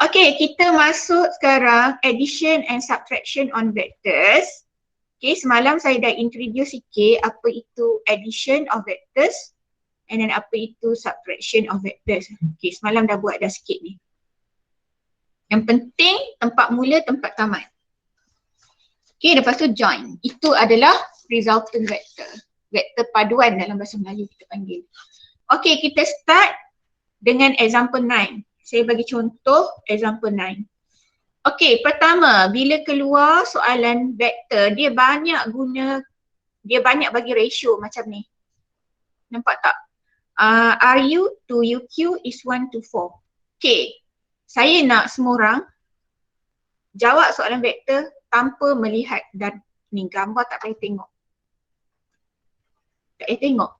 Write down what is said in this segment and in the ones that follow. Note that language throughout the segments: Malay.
Okay, kita masuk sekarang addition and subtraction on vectors. Okay, semalam saya dah introduce sikit apa itu addition of vectors and then apa itu subtraction of vectors. Okay, semalam dah buat dah sikit ni. Yang penting tempat mula, tempat tamat. Okay, lepas tu join. Itu adalah resultant vector. Vektor paduan dalam bahasa Melayu kita panggil. Okay, kita start dengan example 9. Saya bagi contoh example 9. Okay, pertama, bila keluar soalan vektor, dia banyak bagi ratio macam ni. Nampak tak? RU to UQ is 1 to 4. Okay, saya nak semua orang jawab soalan vektor tanpa melihat, dan ni gambar tak payah tengok. Tak payah tengok.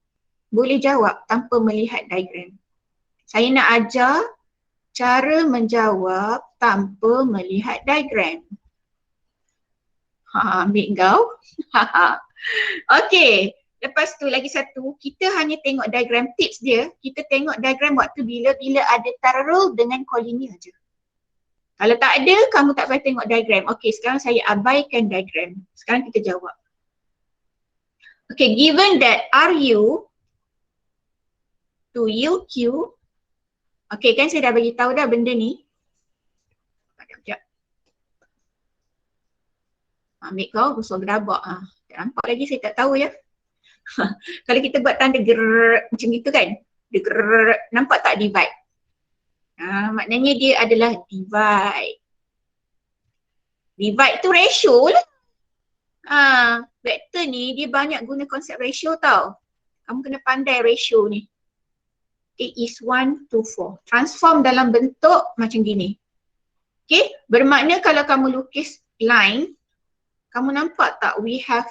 Boleh jawab tanpa melihat diagram. Saya nak ajar cara menjawab tanpa melihat diagram. Ambil kau. Okay, lepas tu lagi satu, kita hanya tengok diagram tips dia. Kita tengok diagram waktu bila ada parallel dengan collinear je. Kalau tak ada, kamu tak payah tengok diagram. Okay, sekarang saya abaikan diagram. Sekarang kita jawab. Okay, given that RU to UQ, okay kan saya dah bagi tahu dah benda ni. Sekejap. Ambil kau, busuk gerabak. Tak nampak lagi, saya tak tahu ya. Kalau kita buat tanda gerrrr macam itu kan, gerrrr, nampak tak divide? Maknanya dia adalah divide. Divide tu ratio lah. Vektor ni dia banyak guna konsep ratio tau. Kamu kena pandai ratio ni. It is 1 to 4. Transform dalam bentuk macam gini. Okay, bermakna kalau kamu lukis line, kamu nampak tak we have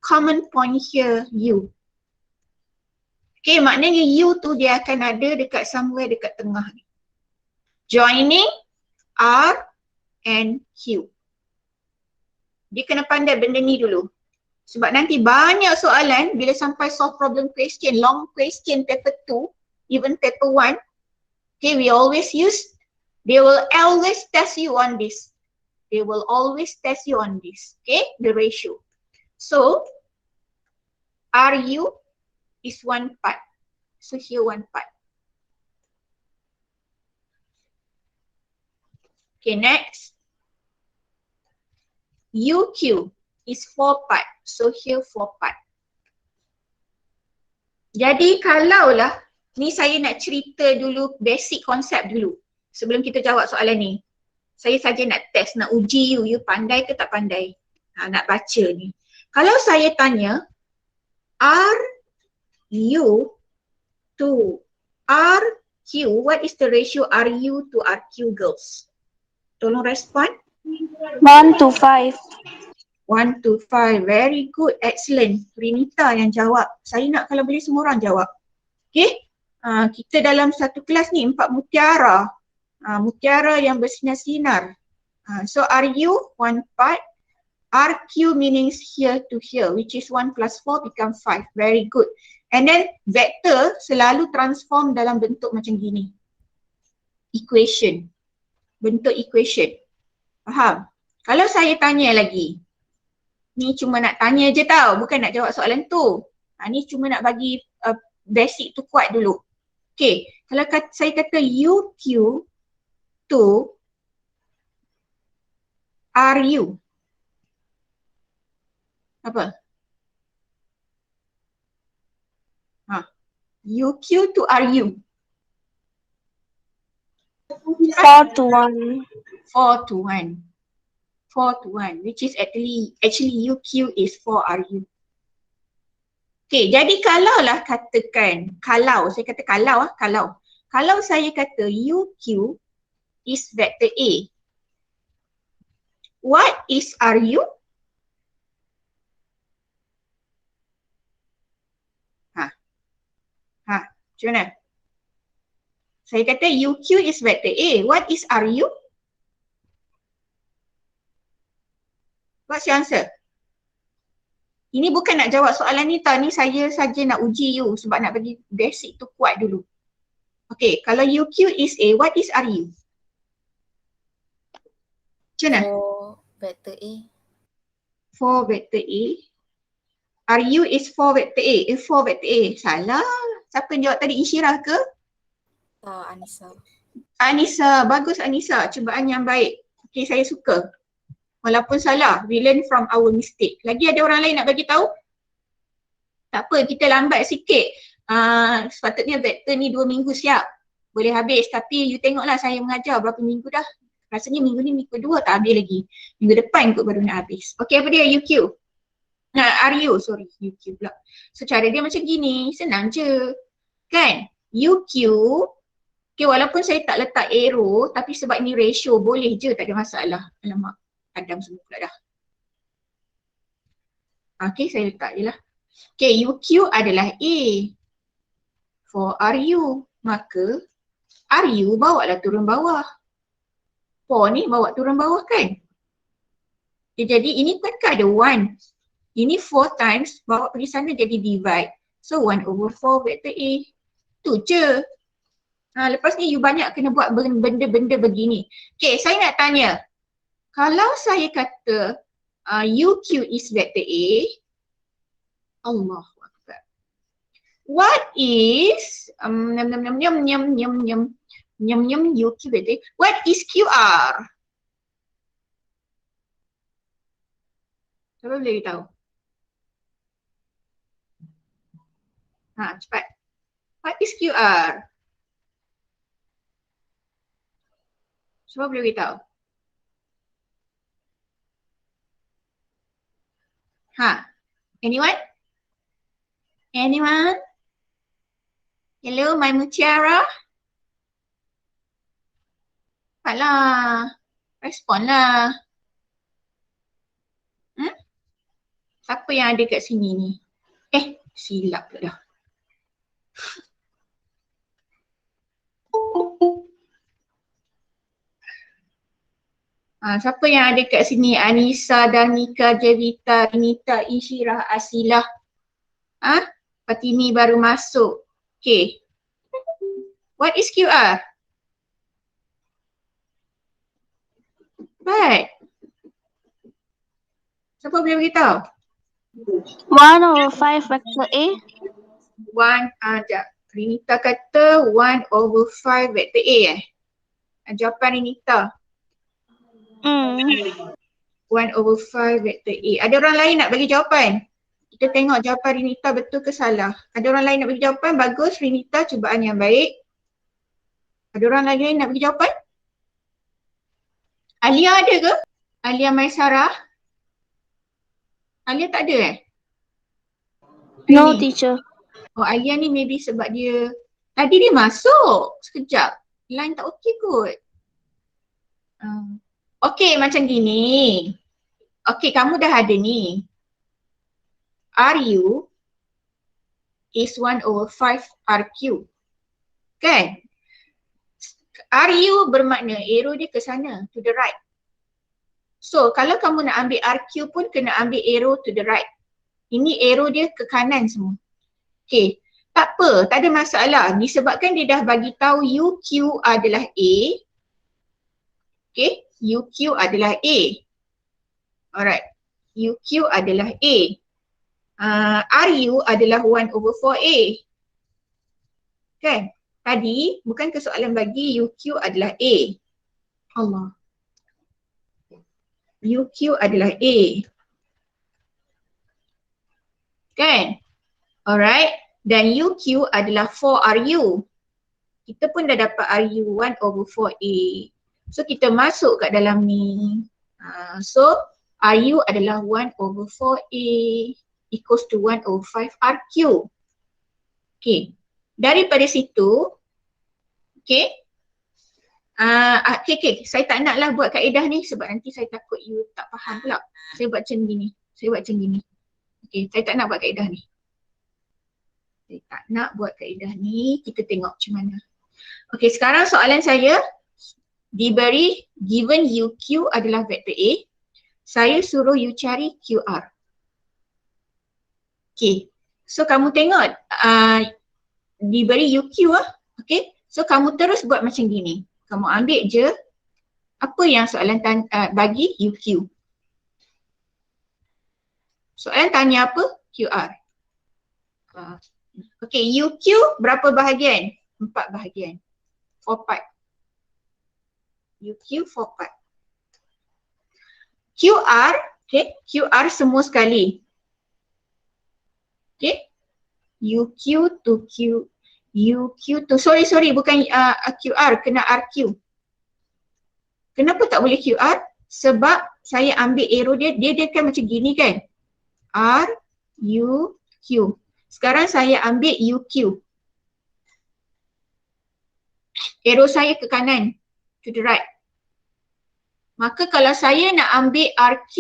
common point here, U. Okay, maknanya U tu dia akan ada dekat somewhere dekat tengah ni. Joining R and Q. Dia kena pandai benda ni dulu. Sebab nanti banyak soalan bila sampai solve problem question, long question paper 2, even paper 1, okay, they will always test you on this. They will always test you on this, okay, the ratio. So, RU is one part. So, here one part. Okay, next. UQ is 4 part. So, here 4 part. Jadi, kalaulah ni saya nak cerita dulu basic konsep dulu sebelum kita jawab soalan ni. Saya saja nak test, nak uji you pandai ke tak pandai. Nak baca ni. Kalau saya tanya RU to RQ, what is the ratio RU to RQ girls? Tolong respon. 1 to 5. 1 to 5. Very good. Excellent. Rinita yang jawab. Saya nak kalau boleh semua orang jawab. Okay. Kita dalam satu kelas ni 4 mutiara. Mutiara yang bersinar-sinar. So RU, one part. RQ means here to here, which is 1 plus 4 become 5. Very good. And then vector selalu transform dalam bentuk macam gini. Equation. Bentuk equation. Faham? Kalau saya tanya lagi, ni cuma nak tanya je tau, bukan nak jawab soalan tu. Ni cuma nak bagi basic tu kuat dulu. Okay, kalau saya kata UQ to RU. Apa? UQ to RU. 4 to 1. 4 to 1. 4 to 1, which is actually UQ is 4 RU. Okay, jadi kalaulah katakan, saya kata kalau saya kata UQ is vector A, what is RU? Macam mana? Saya kata UQ is vector A, what is RU? What's your answer? Ini bukan nak jawab soalan ni tau, ni saya saja nak uji you sebab nak bagi basic tu kuat dulu. Okay, kalau UQ is A, what is RU? Macam mana? For vector A. For vector A. RU is for vector A. For vector A. Salah. Siapa yang jawab tadi? Insyirah ke? Anissa. Anissa. Bagus Anissa. Cubaan yang baik. Okay, saya suka. Walaupun salah, we learn from our mistake. Lagi ada orang lain nak bagi tahu? Tak apa, kita lambat sikit. Sepatutnya vektor ni 2 minggu siap. Boleh habis, tapi you tengoklah saya mengajar berapa minggu dah. Rasanya minggu ni minggu 2 tak habis lagi. Minggu depan kot baru nak habis. Okay, apa dia? UQ. RU, sorry. UQ pula. So cara dia macam gini, senang je. Kan? UQ, okay, walaupun saya tak letak arrow, tapi sebab ni ratio, boleh je, tak ada masalah. Alamak, Adam semua pula dah. Okay, saya letak je lah. Okay, UQ adalah A. For RU, maka RU bawa lah turun bawah. For ni bawa turun bawah kan? Okay, jadi ini kan ada 1. Ini 4 times, bawa pergi sana jadi divide. So 1/4 vector A. Tu je. Lepas ni you banyak kena buat benda-benda begini. Okay, saya nak tanya. Kalau saya kata UQ is vector A, Allahu Akbar. What is UQ vector A? What is QR? Siapa boleh tahu? Cepat. What is QR? Siapa boleh beritahu? Anyone? Anyone? Hello, my mutiara? Cepatlah. Respon lah. Siapa yang ada kat sini ni? Silap pula dah. Siapa yang ada kat sini? Anissa, Danika, Jevita, Rinita, Insyirah, Asilah. Fatini baru masuk. Okay. What is QR? Baik. Siapa boleh beritahu? 1/5 vector A. Rinita kata 1/5 vector A Jawapan Rinita. 1/5 vector A. Ada orang lain nak bagi jawapan? Kita tengok jawapan Rinita betul ke salah. Ada orang lain nak bagi jawapan? Bagus Rinita, cubaan yang baik. Ada orang lain nak bagi jawapan? Alia ada ke? Alia Maisarah? Alia tak ada No, Ini. teacher. Alia ni maybe sebab dia tadi dia masuk sekejap. Line tak okey kot. Okey macam gini. Okey kamu dah ada ni. RU is 1/5 RQ. Kan? RU bermakna arrow dia ke sana, to the right. So kalau kamu nak ambil RQ pun kena ambil arrow to the right. Ini arrow dia ke kanan semua. Okay, tak apa, tak ada masalah. Disebabkan dia dah bagi tahu UQ adalah A. Okay, UQ adalah A. Alright, UQ adalah A. RU adalah 1/4A. Kan? Tadi bukan ke soalan bagi UQ adalah A. Allah. UQ adalah A. Kan? Alright. Dan UQ adalah 4RU. Kita pun dah dapat RU 1/4A. So kita masuk kat dalam ni. So RU adalah 1/4A equals to 1/5 RQ. Okay. Daripada situ, okay. Okay, saya tak naklah buat kaedah ni sebab nanti saya takut you tak faham pula. Saya buat macam gini. Okay, saya tak nak buat kaedah ni. Kita tengok macam mana. Okay, sekarang soalan saya diberi given UQ adalah vector A. Saya suruh you cari QR. Okay, so kamu tengok diberi UQ okay. So kamu terus buat macam gini. Kamu ambil je apa yang soalan bagi UQ? Soalan tanya apa? QR. Okay, UQ berapa bahagian? 4 bahagian. 4 part. UQ 4 part. QR, okay, QR semua sekali. Okay, UQ to UQ to, sorry bukan QR, kena RQ. Kenapa tak boleh QR? Sebab saya ambil arrow dia kan macam gini kan. R, U, Q. Sekarang saya ambil UQ. Arrow saya ke kanan, to the right. Maka kalau saya nak ambil RQ,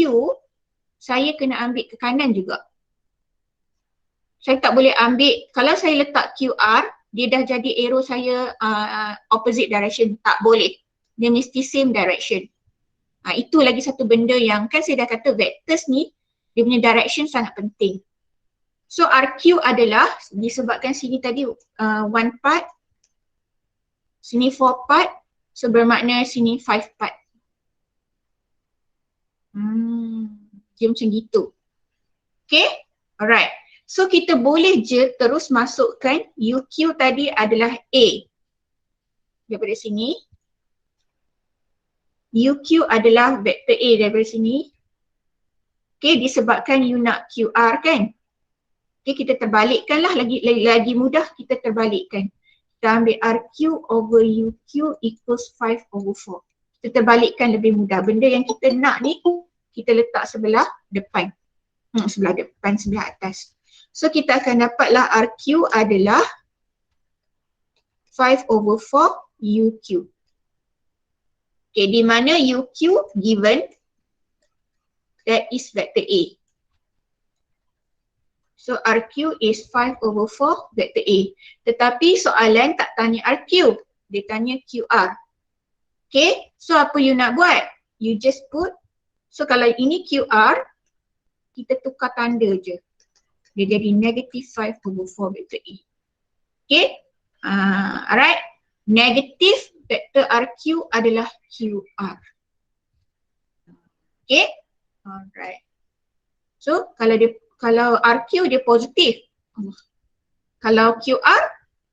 saya kena ambil ke kanan juga. Saya tak boleh ambil, kalau saya letak QR, dia dah jadi arrow saya opposite direction. Tak boleh. Dia mesti same direction. Itu lagi satu benda yang kan saya dah kata vectors ni, dia punya direction sangat penting. So RQ adalah disebabkan sini tadi 1 part, sini 4 part, so bermakna sini 5 part. Dia macam gitu. Okay, alright. So kita boleh je terus masukkan UQ tadi adalah A. Daripada sini. UQ adalah vektor A daripada sini. Okay, disebabkan you nak QR kan. Okay, kita terbalikkan lah, lagi mudah kita terbalikkan. Kita ambil RQ over UQ equals 5/4. Kita terbalikkan lebih mudah. Benda yang kita nak ni, kita letak sebelah depan. Sebelah depan, sebelah atas. So kita akan dapatlah RQ adalah 5/4 UQ. Okay, di mana UQ given that is vector A. So RQ is 5/4 vector A. Tetapi soalan tak tanya RQ, dia tanya QR. Okay, so apa you nak buat? You just put, so kalau ini QR, kita tukar tanda je. Dia jadi negative 5/4 vector A. Okay, alright. Negative vector RQ adalah QR. Okay, alright. So kalau RQ dia positif, kalau QR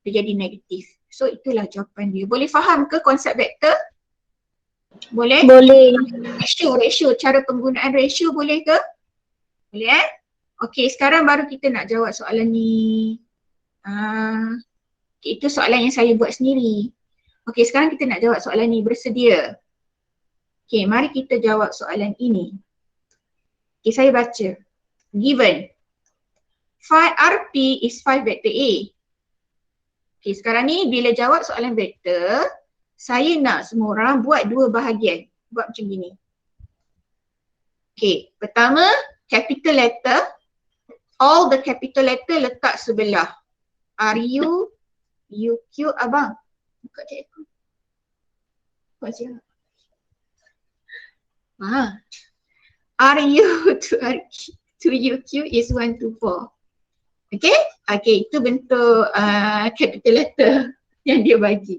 dia jadi negatif. So itulah jawapan dia. Boleh faham ke konsep vektor? Boleh? Boleh. Ratio, cara penggunaan ratio boleh ke? Boleh Okey, sekarang baru kita nak jawab soalan ni. Itu soalan yang saya buat sendiri. Okey, sekarang kita nak jawab soalan ni. Bersedia? Okey, mari kita jawab soalan ini. Okey, saya baca. Given phi RP is 5 vector A. Okey, sekarang ni bila jawab soalan vektor, saya nak semua orang buat 2 bahagian. Buat macam gini. Okey, pertama capital letter. All the capital letter letak sebelah. RU, UQ, abang. Buka cikgu. Buat cikgu. RU to UQ is 1 to 4. Okay? Okay, itu bentuk capital letter yang dia bagi.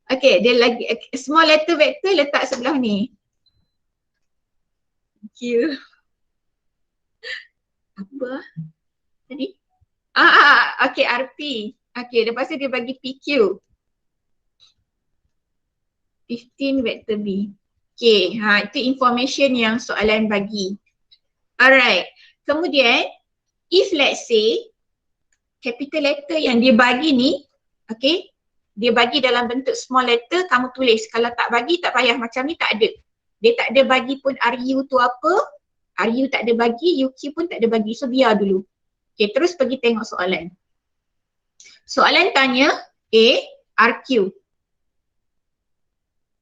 Okay, dia lagi small letter vector letak sebelah ni. Q. Apa tadi? Okay, RP. Okay, lepas tu dia bagi PQ. 15 vector B. Okay, itu information yang soalan bagi. Alright, kemudian if let's say capital letter yang dia bagi ni, okay, dia bagi dalam bentuk small letter, kamu tulis. Kalau tak bagi tak payah, macam ni tak ada. Dia tak ada bagi pun RU tu apa, RU tak ada bagi, UQ pun tak ada bagi, so biar dulu. Okay, terus pergi tengok soalan. Soalan tanya A, RQ.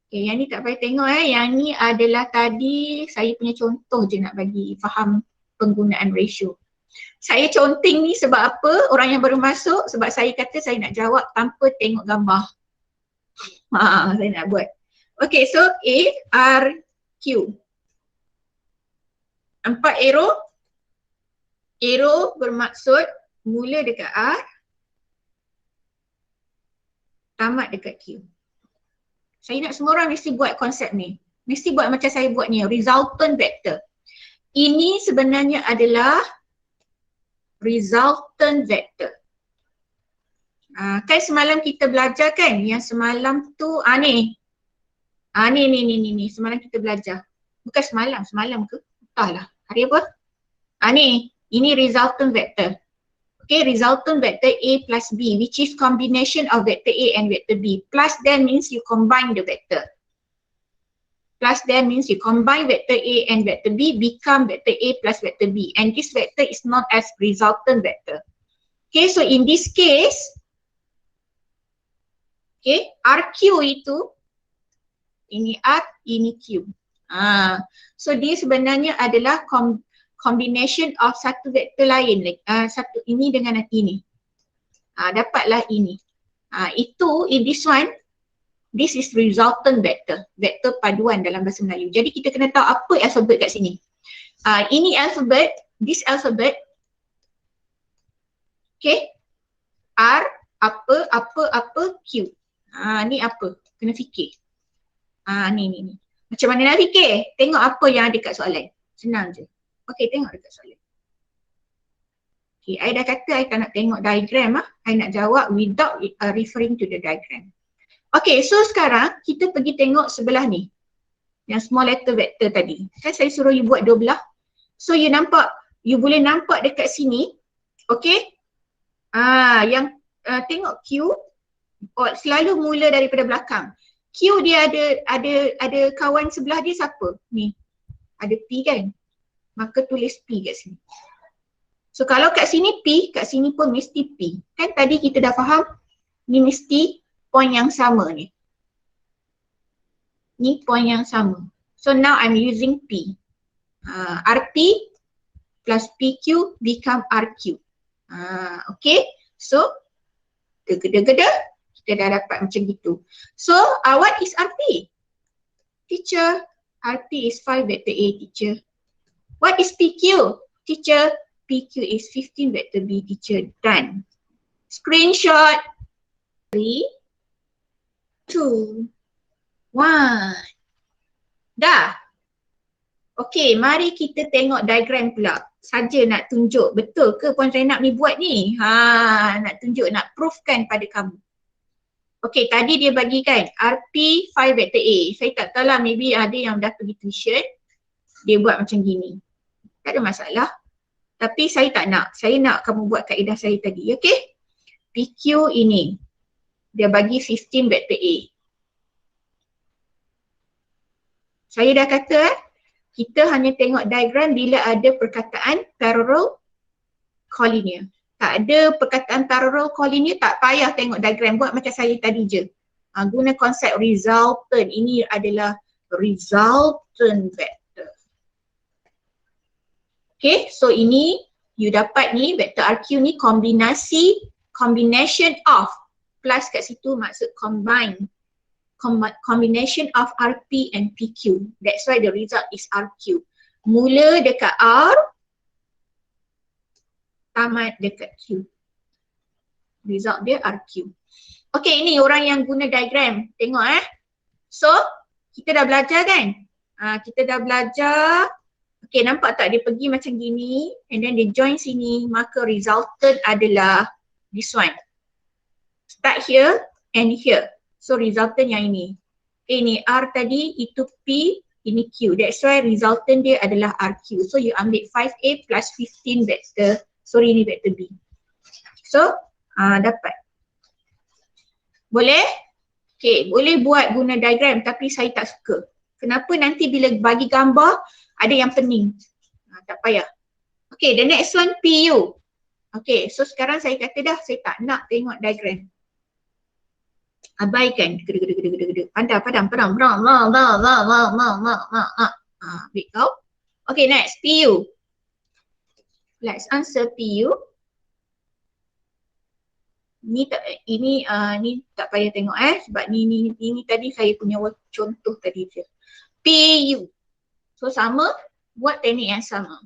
Okay, yang ni tak payah tengok yang ni adalah tadi saya punya contoh je nak bagi faham penggunaan ratio. Saya conteng ni sebab apa? Orang yang baru masuk, sebab saya kata saya nak jawab tanpa tengok gambar. Saya nak buat. Okay, so A, R, Q. 4 arrow. Arrow bermaksud mula dekat R, tamat dekat Q. Saya nak semua orang mesti buat konsep ni. Mesti buat macam saya buat ni, resultant vector. Ini sebenarnya adalah resultant vector. Kan semalam kita belajar kan, yang semalam tu, ni. Ni. Semalam kita belajar. Bukan semalam ke? Entahlah. Hari apa? Ni. Ini resultant vector. Okay, resultant vector A plus B, which is combination of vector A and vector B. Plus then means you combine the vector. Plus then means you combine vector A and vector B, become vector A plus vector B. And this vector is known as resultant vector. Okay, so in this case, okay, RQ itu, ini R, ini Q. So dia sebenarnya adalah combination of satu vektor lain, satu ini dengan ini. Dapatlah ini. Itu in this one, this is resultant vector, vektor paduan dalam bahasa Melayu. Jadi kita kena tahu apa alfabet kat sini. Ini alfabet, this alfabet, okay, R, apa, Q. Ni apa? Kena fikir. Ni. Macam mana nak fikir? Tengok apa yang ada kat soalan. Senang je. Okay, tengok dekat soalan. Okay, I dah kata I tak nak tengok diagram. I nak jawab without referring to the diagram. Okay, so sekarang kita pergi tengok sebelah ni. Yang small letter vector tadi. Kan saya suruh you buat dua belah. So you nampak, you boleh nampak dekat sini. Okay. Yang tengok Q, selalu mula daripada belakang. Q dia ada kawan sebelah dia siapa? Ni. Ada P kan? Maka tulis P kat sini. So kalau kat sini P, kat sini pun mesti P. Kan tadi kita dah faham, ni mesti point yang sama ni. Ni point yang sama. So now I'm using P. RP plus PQ become RQ. Okay, so geda-geda kita dah dapat macam gitu. So what is RP? Teacher, RP is 5 vector A, teacher. What is PQ? Teacher, PQ is 15 vector B, teacher. Done. Screenshot. 3, 2, 1. Dah. Okay, mari kita tengok diagram pula. Saja nak tunjuk betul ke Puan Zainab ni buat ni? Nak tunjuk, nak proofkan pada kamu. Okay, tadi dia bagikan RP 5 vector A. Saya tak tahu lah, maybe ada yang dah pergi tuition. Dia buat macam gini. Tak ada masalah. Tapi saya tak nak. Saya nak kamu buat kaedah saya tadi. Okay? PQ ini. Dia bagi 15 vector A. Saya dah kata kita hanya tengok diagram bila ada perkataan parallel collinear. Tak ada perkataan parallel collinear, tak payah tengok diagram. Buat macam saya tadi je. Guna konsep resultant. Ini adalah resultant vector. Okay, so ini you dapat ni vector RQ ni combination of, plus kat situ maksud combination of RP and PQ. That's why the result is RQ. Mula dekat R, tamat dekat Q. Result dia RQ. Okay, ini orang yang guna diagram. Tengok So, kita dah belajar kan? Kita dah belajar. Okay, nampak tak dia pergi macam gini and then dia join sini, maka resultant adalah this one. Start here and here. So resultant yang ini. Okay, ni R tadi, itu P, ini Q. That's why resultant dia adalah RQ. So you ambil 5A plus 15 vector. Sorry, ni vector B. So, dapat. Boleh? Okay, boleh buat guna diagram tapi saya tak suka. Kenapa nanti bila bagi gambar, ada yang pening. Tak payah. Okay, the next one PU. Okay, so sekarang saya kata dah, saya tak nak tengok diagram. Abaikan. Padam. Ambil kau. Okay, next PU. Let's answer PU. Ni tak payah tengok sebab ni tadi saya punya contoh tadi je. PU. So sama, buat teknik yang sama.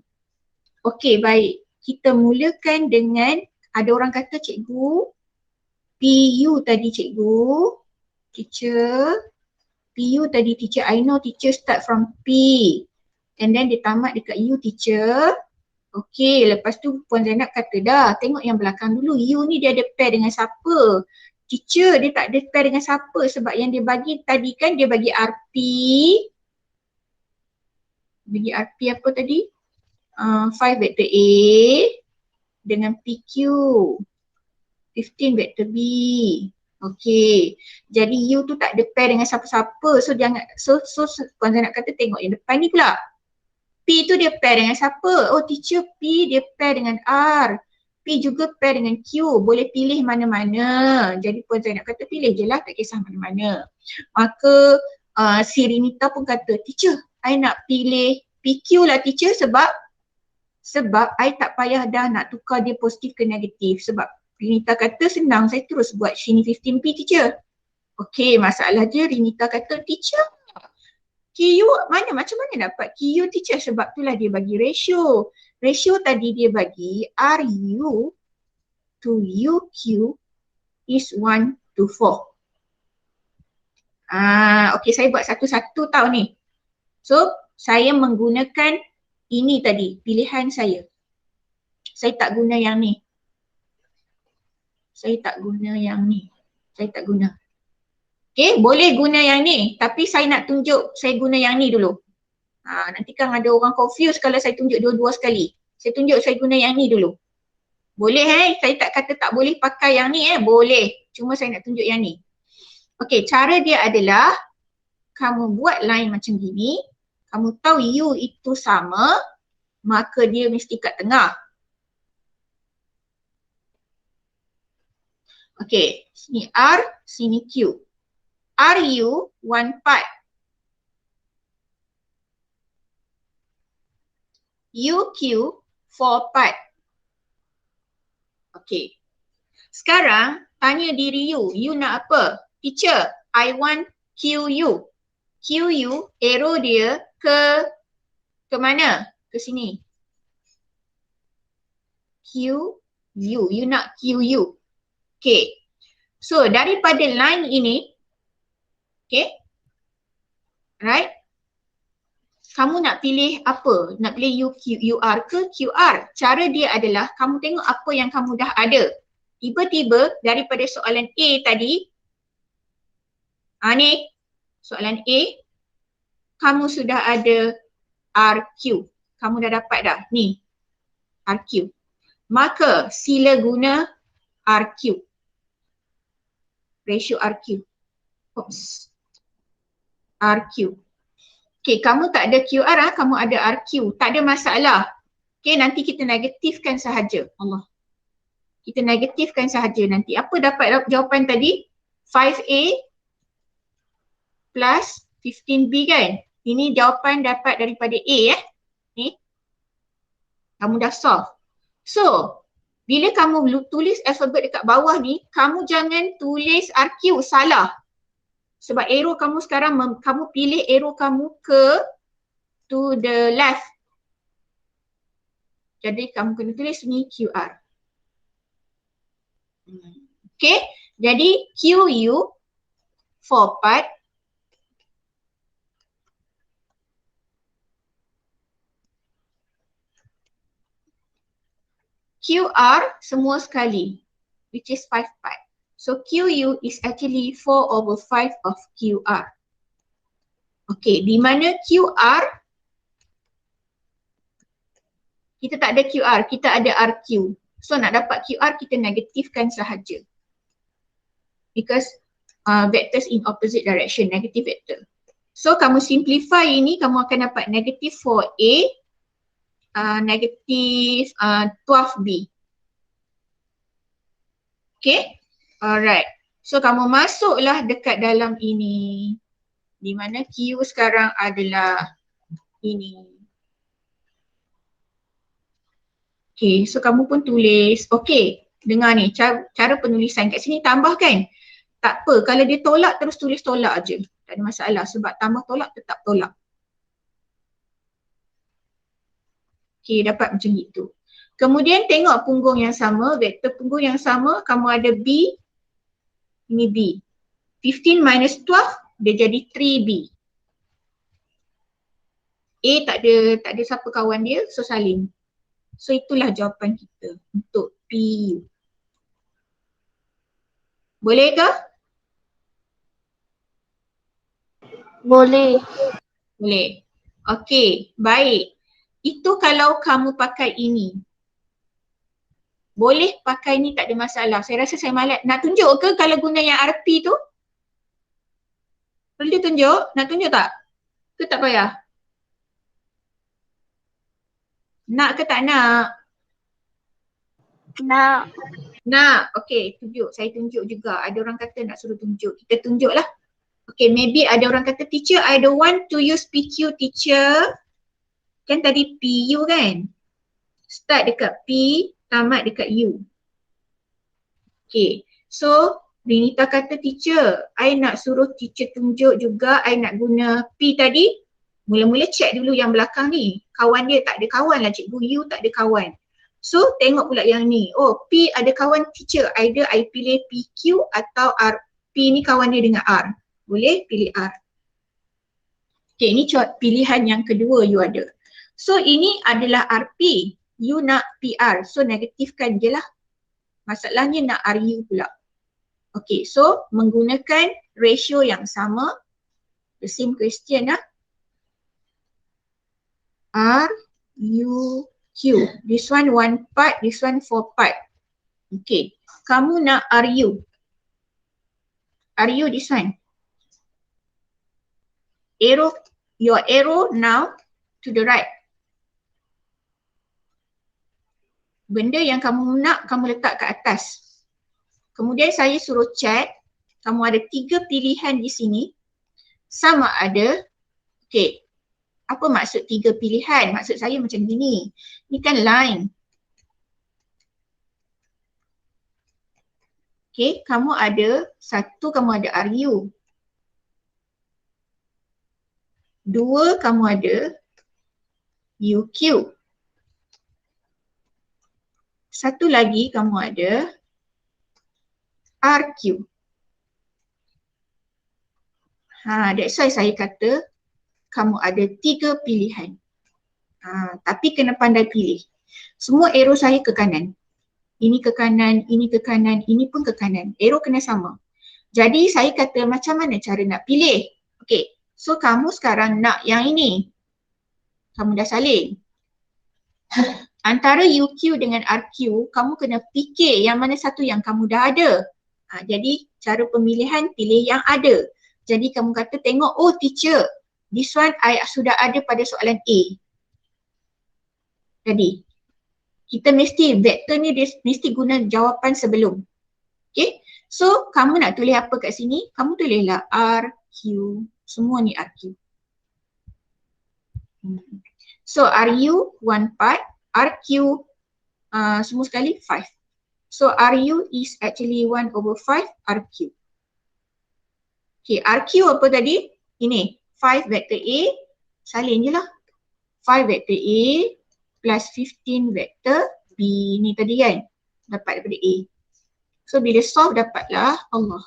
Okey, baik. Kita mulakan dengan, ada orang kata cikgu, PU tadi cikgu, teacher, PU tadi teacher, I know teacher start from P. And then dia tamat dekat U teacher. Okay, lepas tu Puan Zainab kata dah, tengok yang belakang dulu. U ni dia ada pair dengan siapa? Teacher, dia tak ada pair dengan siapa sebab yang dia bagi tadi kan dia bagi RP. Bagi RP apa tadi? 5 vector A dengan PQ. 15 vector B. Okay. Jadi U tu tak ada pair dengan siapa-siapa. So jangan, so Puan Zainab kata tengok yang depan ni pula. P tu dia pair dengan siapa? Oh teacher, P dia pair dengan R. P juga pair dengan Q. Boleh pilih mana-mana. Jadi Puan Zainab kata pilih je lah, tak kisah mana-mana. Maka si Rinita pun kata, teacher, I nak pilih PQ lah teacher sebab I tak payah dah nak tukar dia positif ke negatif. Sebab Rinita kata senang, saya terus buat sini 15P teacher. Okay, masalah je Rinita kata, teacher, QU macam mana dapat QU teacher? Sebab itulah dia bagi ratio. Ratio tadi dia bagi RU to UQ is 1 to 4. Okay, saya buat satu-satu tau ni. So, saya menggunakan ini tadi, pilihan saya. Saya tak guna yang ni. Saya tak guna. Okay, boleh guna yang ni. Tapi saya nak tunjuk saya guna yang ni dulu. Nanti kan ada orang confuse kalau saya tunjuk dua-dua sekali. Saya tunjuk saya guna yang ni dulu. Boleh saya tak kata tak boleh pakai yang ni boleh. Cuma saya nak tunjuk yang ni. Okay, cara dia adalah kamu buat line macam gini. Kamu tahu U itu sama, maka dia mesti kat tengah. Okay, sini R, sini Q. RU, one part. UQ, 4 part. Okay. Sekarang, tanya diri you nak apa? Teacher, I want QU. QU, arrow dia ke mana? Ke sini. QU, you nak QU. Okay. So, daripada line ini, okay, right? Kamu nak pilih apa? Nak pilih UR ke QR? Cara dia adalah kamu tengok apa yang kamu dah ada. Tiba-tiba daripada soalan A tadi, ni soalan A, kamu sudah ada RQ. Kamu dah dapat dah, ni RQ. Maka sila guna RQ. Ratio RQ. Oops. RQ. Okay, kamu tak ada QR, kamu ada RQ. Tak ada masalah. Okay, nanti kita negatifkan sahaja. Allah. Kita negatifkan sahaja nanti. Apa dapat jawapan tadi? 5A plus 15B kan? Ini jawapan dapat daripada A Ni. Kamu dah solve. So, bila kamu tulis alfabet dekat bawah ni, kamu jangan tulis RQ, salah. Sebab arrow kamu sekarang, kamu pilih arrow kamu to the left. Jadi kamu kena tulis ni QR. Okay, jadi QU 4 part. QR semua sekali, which is 5 part. So QU is actually 4/5 of QR. Okay, di mana QR, kita tak ada QR, kita ada RQ. So nak dapat QR kita negatifkan sahaja. Because vectors in opposite direction, negative vector. So kamu simplify ini, kamu akan dapat negative 4A, negative 12B. Okay, alright. So kamu masuklah dekat dalam ini. Di mana Q sekarang adalah ini. Okay, so kamu pun tulis. Okay, dengar ni cara penulisan kat sini tambahkan. Tak apa, kalau dia tolak terus tulis tolak aje. Tak ada masalah sebab tambah tolak tetap tolak. Okay, dapat macam itu. Kemudian tengok punggung yang sama, vektor punggung yang sama, kamu ada B, ini B. 15 minus 12, dia jadi 3B. A tak ada siapa kawan dia, so salin. So itulah jawapan kita untuk PU. Boleh ke? Boleh. Boleh. Okey, baik. Itu kalau kamu pakai ini. Boleh pakai ni, tak ada masalah. Saya rasa saya malas. Nak tunjuk ke kalau guna yang RP tu? Perlu tunjuk? Nak tunjuk tak? Ke tak payah? Nak ke tak nak? Nak. Nak. Okey, tunjuk. Saya tunjuk juga. Ada orang kata nak suruh tunjuk. Kita tunjuklah. Okay, maybe ada orang kata, teacher, I don't want to use PQ, teacher. Kan tadi PU kan? Start dekat P, tamat dekat U. Okay, so Rinita kata, teacher, I nak suruh teacher tunjuk juga, I nak guna P tadi. Mula-mula check dulu yang belakang ni. Kawan dia tak ada kawan lah, cikgu U tak ada kawan. So, tengok pula yang ni. Oh, P ada kawan teacher. Either I pilih PQ atau R. P ni kawan dia dengan R. Boleh pilih R. Okay, ini pilihan yang kedua you ada. So, ini adalah RP. You nak PR. So, negatifkan je lah. Masalahnya nak RU pula. Okay, so menggunakan ratio yang sama. The same question lah. R, U, Q. This one 1 part, this one 4 part. Okay, kamu nak RU. RU this one. Arrow, your arrow now to the right. Benda yang kamu nak, kamu letak kat atas. Kemudian saya suruh check, kamu ada 3 pilihan di sini. Sama ada, okay, apa maksud 3 pilihan? Maksud saya macam gini. Ni kan line. Okay, kamu ada, satu kamu ada RU. 2 kamu ada UQ. Satu lagi kamu ada RQ. That's why saya kata kamu ada 3 pilihan. Tapi kena pandai pilih. Semua arrow saya ke kanan. Ini ke kanan, ini ke kanan, ini pun ke kanan. Arrow kena sama. Jadi saya kata macam mana cara nak pilih. Okay, so kamu sekarang nak yang ini. Kamu dah salin. Antara UQ dengan RQ, kamu kena fikir yang mana satu yang kamu dah ada. Jadi cara pemilihan pilih yang ada. Jadi kamu kata tengok, oh teacher, this one I sudah ada pada soalan A. Jadi kita mesti, vektor ni dia mesti guna jawapan sebelum. Okay, so kamu nak tulis apa kat sini? Kamu tulislah RQ, semua ni RQ. So RU 1 part, RQ semua sekali 5. So RU is actually 1/5 RQ. Okay, RQ apa tadi? Ini 5 vector A, salin je lah. 5 vector A plus 15 vector B ni tadi kan, dapat daripada A. So bila solve dapatlah Allah.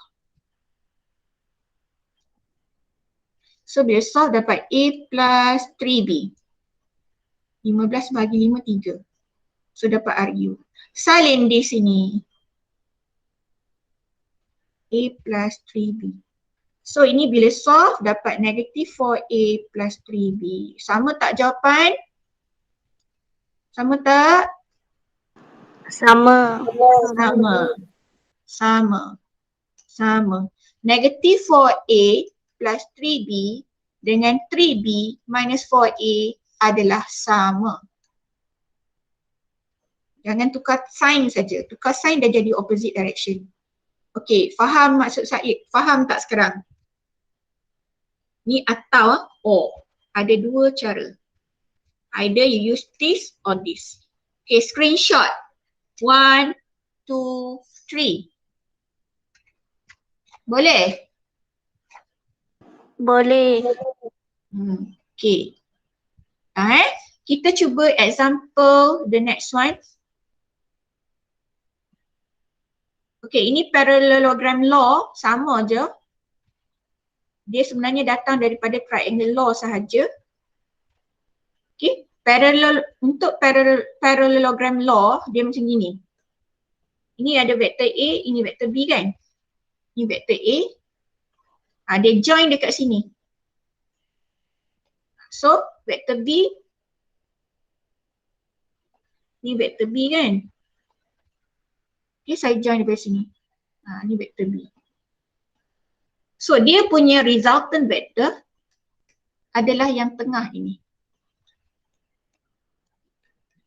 So bila solve dapat A plus 3B. 15 bagi 5, 3. So dapat RU. Salin di sini. A plus 3B. So ini bila solve dapat negatif 4A plus 3B. Sama tak jawapan? Sama tak? Sama. Sama. Sama. Sama. Negatif 4A plus 3B dengan 3B minus 4A adalah sama. Jangan tukar sign saja. Tukar sign dah jadi opposite direction. Okey, faham maksud Syed? Faham tak sekarang? Ni atau or. Ada 2 cara. Either you use this or this. Okay, screenshot. 1, 2, 3. Boleh? Boleh. Okay. Kita cuba example the next one. Okay, ini parallelogram law, sama je. dia sebenarnya datang daripada triangle law sahaja. Okay, untuk parallelogram law dia macam gini. Ini ada vektor A, ini vektor B kan. Ini vektor A, dia join dekat sini. So vektor B, ni vektor B kan. Okay, saya join daripada sini. Ni vektor B. So dia punya resultant vector adalah yang tengah ini.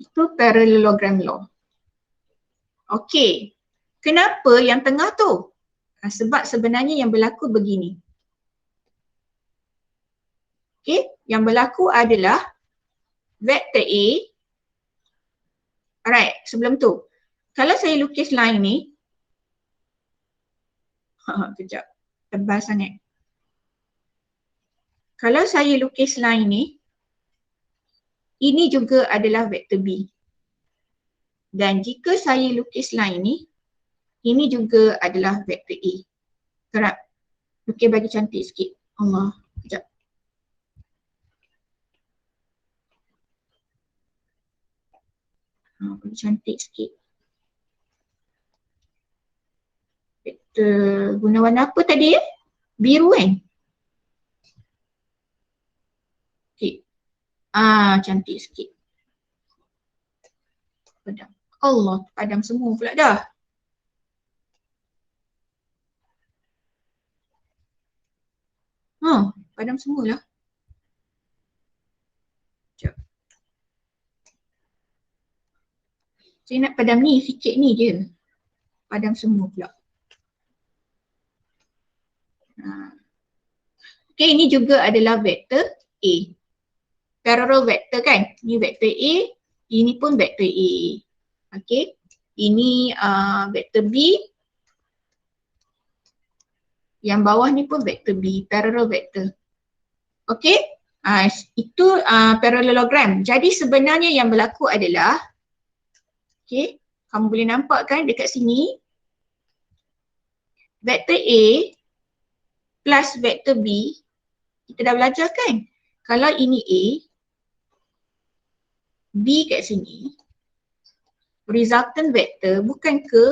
Itu parallelogram law. Okey. Kenapa yang tengah tu? Sebab sebenarnya yang berlaku begini. Okey, yang berlaku adalah vektor A. Alright, sebelum tu. Kalau saya lukis line ni. Kejap. Tebal sangat. Kalau saya lukis line ni. Ini juga adalah vektor B. Dan jika saya lukis line ni, ini juga adalah vektor A. Kerap. Lukis bagi cantik sikit. Allah. Sekejap. Bagi cantik sikit. Vektor guna warna apa tadi ya? Biru kan? Okay. Cantik sikit. Padam. Allah, padam semua pula dah. Padam semualah. Sekejap. Saya nak padam ni, sikit ni je. Padam semua pula. Okay, ini juga adalah vektor A. Parallel vector kan? Ini vektor A, ini pun vektor A. Okay, ini vektor B. Yang bawah ni pun vektor B, parallel vector. Okay, itu parallelogram. Jadi sebenarnya yang berlaku adalah, okay, kamu boleh nampak kan dekat sini, vektor A plus vektor B, kita dah belajar kan? Kalau ini A, B kat sini, resultant vector bukan ke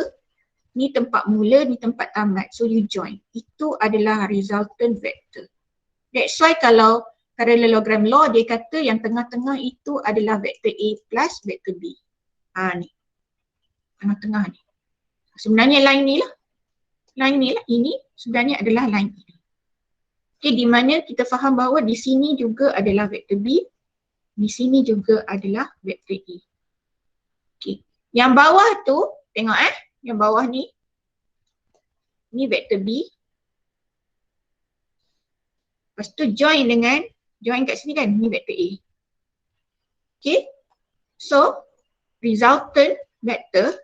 ni tempat mula, ni tempat tamat. So you join. Itu adalah resultant vector. That's why kalau parallelogram law dia kata yang tengah-tengah itu adalah vector A plus vector B. Ni. Tengah-tengah ni. Sebenarnya line ni lah. Line ni lah. Ini sebenarnya adalah line ini. Okay, di mana kita faham bahawa di sini juga adalah vector B. Di sini juga adalah vektor A. Okay. Yang bawah tu, tengok yang bawah ni vektor B. Lepas tu join kat sini kan, ni vektor A. Okay. So, resultant vector,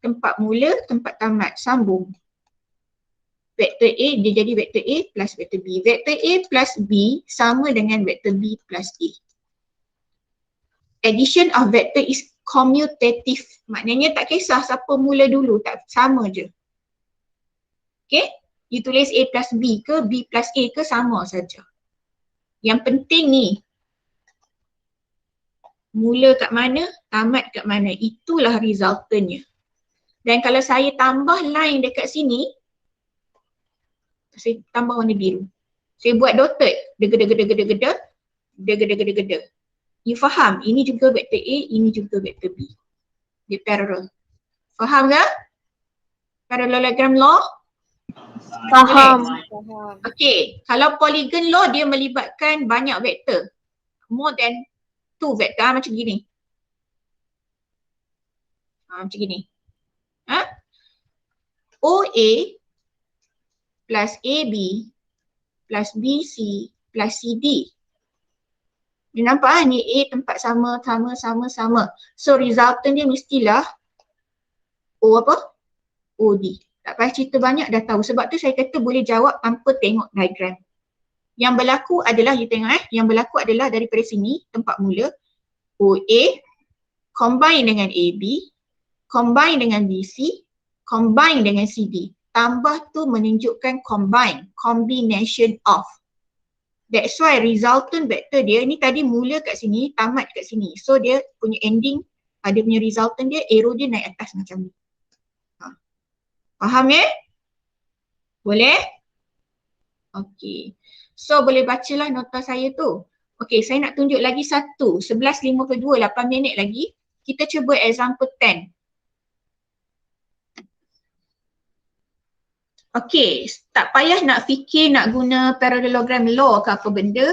tempat mula, tempat tamat, sambung. Vektor A, dia jadi vektor A plus vektor B. Vektor A plus B sama dengan vektor B plus A. Addition of vector is commutative. Maknanya tak kisah siapa mula dulu, tak sama je. Okay? You tulis A plus B ke, B plus A ke, sama saja. Yang penting ni, mula kat mana, tamat kat mana. Itulah resultantnya. Dan kalau saya tambah line dekat sini, saya tambah warna biru. Saya buat dotted. Degeda. You faham? Ini juga vektor A, ini juga vektor B. Dia parallel. Faham tak? Parallelogram law? Faham. Okay. Kalau polygon law, dia melibatkan banyak vektor. More than 2 vektor. Macam gini. Macam gini. OA plus AB plus BC plus CD. Dia nampak ni A tempat sama. So resultant dia mestilah O apa? OD. Tak payah cerita banyak, dah tahu. Sebab tu saya kata boleh jawab tanpa tengok diagram. Yang berlaku adalah, you tengok yang berlaku adalah daripada sini, tempat mula, OA combine dengan AB, combine dengan BC, combine dengan CD. tambah tu menunjukkan combine, combination of. That's why resultant vector dia ni tadi mula kat sini, tamat kat sini. So dia punya ending, dia punya resultant dia, arrow dia naik atas macam ni. Faham ya? Boleh? Okey. So boleh bacalah nota saya tu. Okey, saya nak tunjuk lagi satu. 11.52, 8 minit lagi. Kita cuba example 10. Okey, tak payah nak fikir nak guna parallelogram law ke apa benda.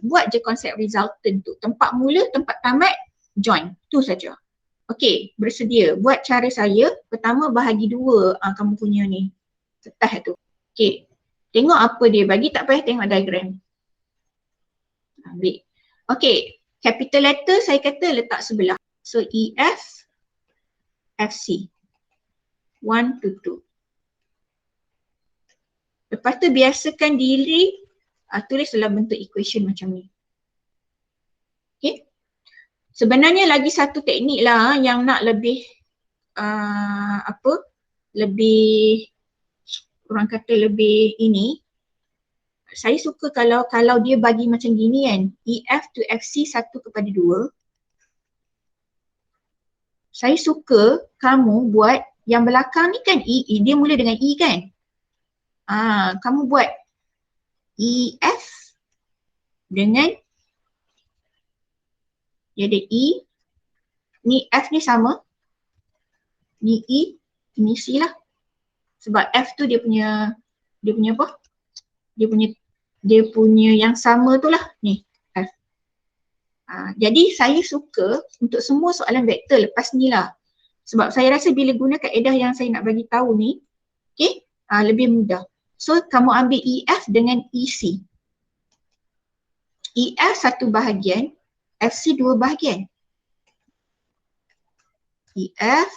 Buat je konsep resultant tu. Tempat mula, tempat tamat, join. Tu saja. Okey, bersedia. Buat cara saya. Pertama bahagi dua kamu punya ni. Setah tu. Okey. Tengok apa dia bagi, tak payah tengok diagram. Ambil. Okey, capital letter saya kata letak sebelah. So EF, FC. 1 to 2. Lepas tu biasakan diri tulis dalam bentuk equation macam ni. Okay. Sebenarnya lagi satu teknik lah yang nak lebih lebih orang kata lebih ini. Saya suka kalau dia bagi macam gini kan, EF to FC 1/2. Saya suka kamu buat yang belakang ni kan E, dia mula dengan E kan. Kamu buat EF dengan dia ada E, ni F ni sama, ni E, ni C lah. Sebab F tu dia punya apa? Dia punya yang sama tu lah, ni F. Jadi saya suka untuk semua soalan vektor lepas ni lah. Sebab saya rasa bila guna kaedah yang saya nak bagi tahu ni, okay, lebih mudah. So kamu ambil EF dengan EC. EF satu bahagian, FC dua bahagian. EF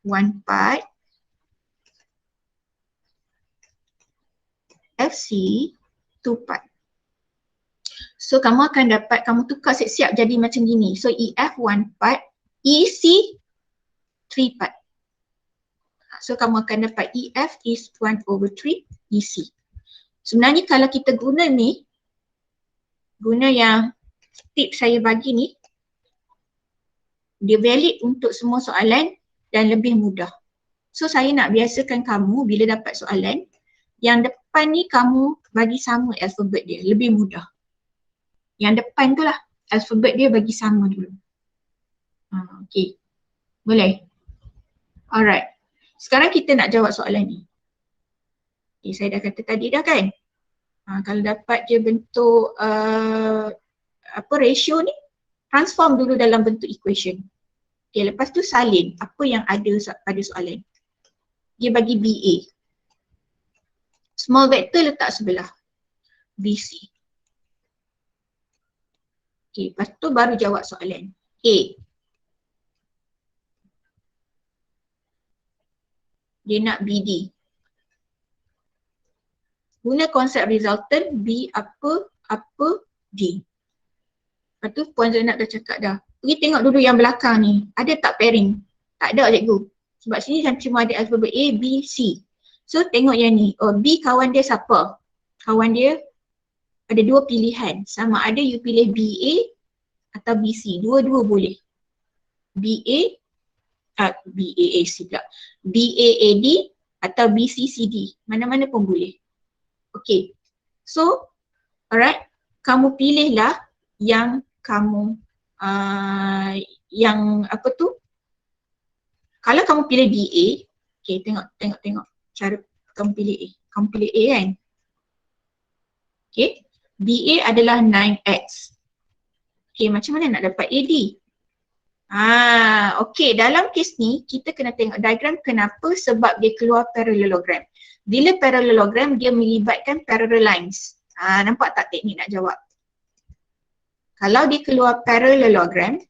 one part, FC two part. So kamu akan dapat, kamu tukar siap-siap jadi macam gini. So EF one part, EC three part. So kamu akan dapat EF is 1/3 EC. Sebenarnya kalau kita guna ni, guna yang tip saya bagi ni, dia valid untuk semua soalan dan lebih mudah. So saya nak biasakan kamu bila dapat soalan, yang depan ni kamu bagi sama alfabet dia, lebih mudah. Yang depan tu lah, alfabet dia bagi sama dulu. Okay, boleh? Alright. Sekarang kita nak jawab soalan ni. Okay, saya dah kata tadi dah kan. Kalau dapat je bentuk ratio ni, transform dulu dalam bentuk equation. Okay, lepas tu salin apa yang ada pada soalan. Dia bagi BA. Small vector letak sebelah. BC. Okay, lepas tu baru jawab soalan. A. Dia nak BD. Guna konsep resultant B apa D. Lepas tu Puan Zainab dah cakap dah. Pergi tengok dulu yang belakang ni. Ada tak pairing? Tak ada cikgu. Sebab sini cuma ada alfabet A, B, C. So tengok yang ni. Oh, B kawan dia siapa? Kawan dia ada dua pilihan. Sama ada you pilih BA atau BC. Dua-dua boleh. BAAC pula. BAAD atau BCCD. Mana-mana pun boleh. Okay. So, alright. Kamu pilihlah yang kamu, yang apa tu? Kalau kamu pilih BA, okay, tengok cara kamu pilih A. Kamu pilih A kan? Okay. BA adalah 9X. Okay, macam mana nak dapat AD? Okay, dalam kes ni kita kena tengok diagram. Kenapa? Sebab dia keluar parallelogram. Bila parallelogram dia melibatkan parallel lines. Nampak tak teknik nak jawab? Kalau dia keluar parallelogram,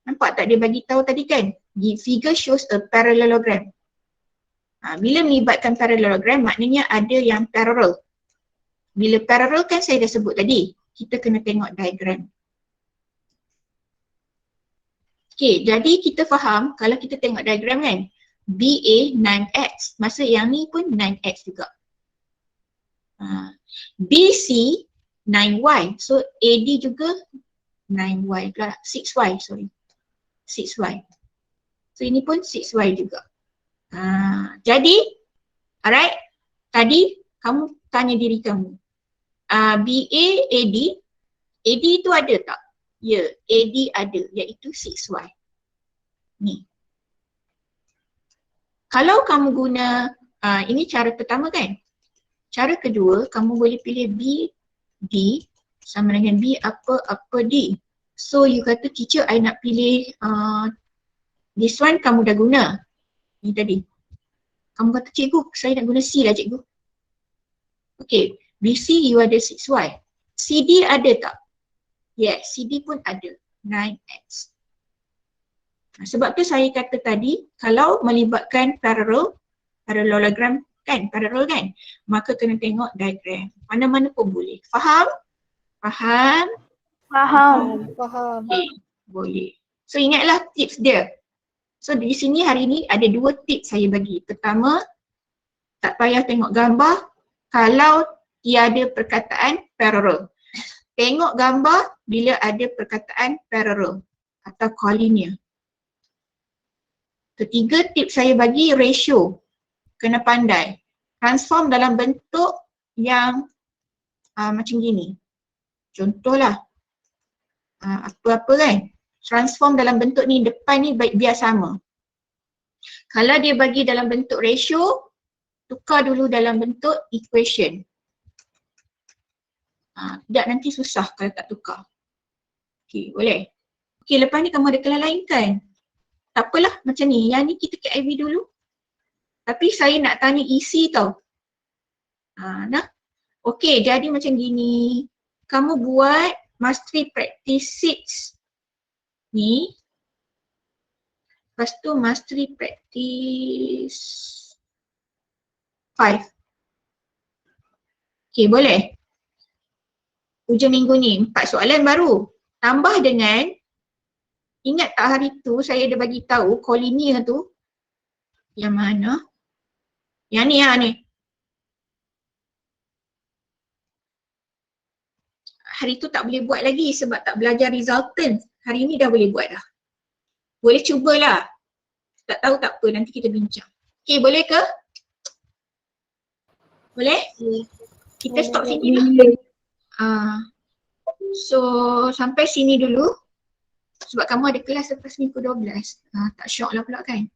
nampak tak dia bagi tahu tadi kan? The figure shows a parallelogram. Bila melibatkan parallelogram maknanya ada yang parallel. Bila parallel kan saya dah sebut tadi, kita kena tengok diagram. Okay, jadi kita faham kalau kita tengok diagram kan, BA 9X. Maksud yang ni pun 9X juga. BC 9Y. So AD juga 9Y pula. 6Y, sorry. 6Y. So ini pun 6Y juga. Jadi, alright. Tadi kamu tanya diri kamu. BA, AD tu ada tak? Ya, AD ada, iaitu 6Y. Ni. Kalau kamu guna, ini cara pertama kan? Cara kedua, kamu boleh pilih B, D sama dengan B apa D. So you kata teacher I nak pilih this one kamu dah guna. Ni tadi. Kamu kata cikgu saya nak guna C lah cikgu. Okay, BC you ada 6Y. CD ada tak? Yes, CD pun ada 9X. Sebab tu saya kata tadi, kalau melibatkan parallelogram kan, parallel kan, maka kena tengok diagram. Mana-mana pun boleh. Faham? Faham? Faham. Faham. Okay, boleh. So ingatlah tips dia. So di sini hari ni ada 2 tips saya bagi. Pertama, tak payah tengok gambar kalau tiada perkataan parallel. Tengok gambar bila ada perkataan parallel atau collinear. Ketiga tips saya bagi ratio. Kena pandai. Transform dalam bentuk yang macam gini. Contohlah. Apa-apa kan. Transform dalam bentuk ni, depan ni biar sama. Kalau dia bagi dalam bentuk ratio, tukar dulu dalam bentuk equation. Tidak, nanti susah kalau tak tukar. Okay, boleh? Okay, lepas ni kamu ada kelas lain kan? Tak apalah macam ni. Yang ni kita KIV dulu. Tapi saya nak tanya isi tau. Nah. Okay, jadi macam gini. Kamu buat mastery practice 6 ni. Lepas tu mastery practice 5. Okay, boleh? Hujung minggu ni 4 soalan baru. Tambah dengan, ingat tak hari tu saya ada bagi tahu collinear tu yang mana? Yang ni ni. Hari tu tak boleh buat lagi sebab tak belajar resultant. Hari ni dah boleh buat dah. Boleh cubalah. Tak tahu tak apa, nanti kita bincang. Okay, boleh ke? Boleh? Kita stop sini lah. So sampai sini dulu. Sebab kamu ada kelas lepas minggu 12. Tak syok lah pula kan.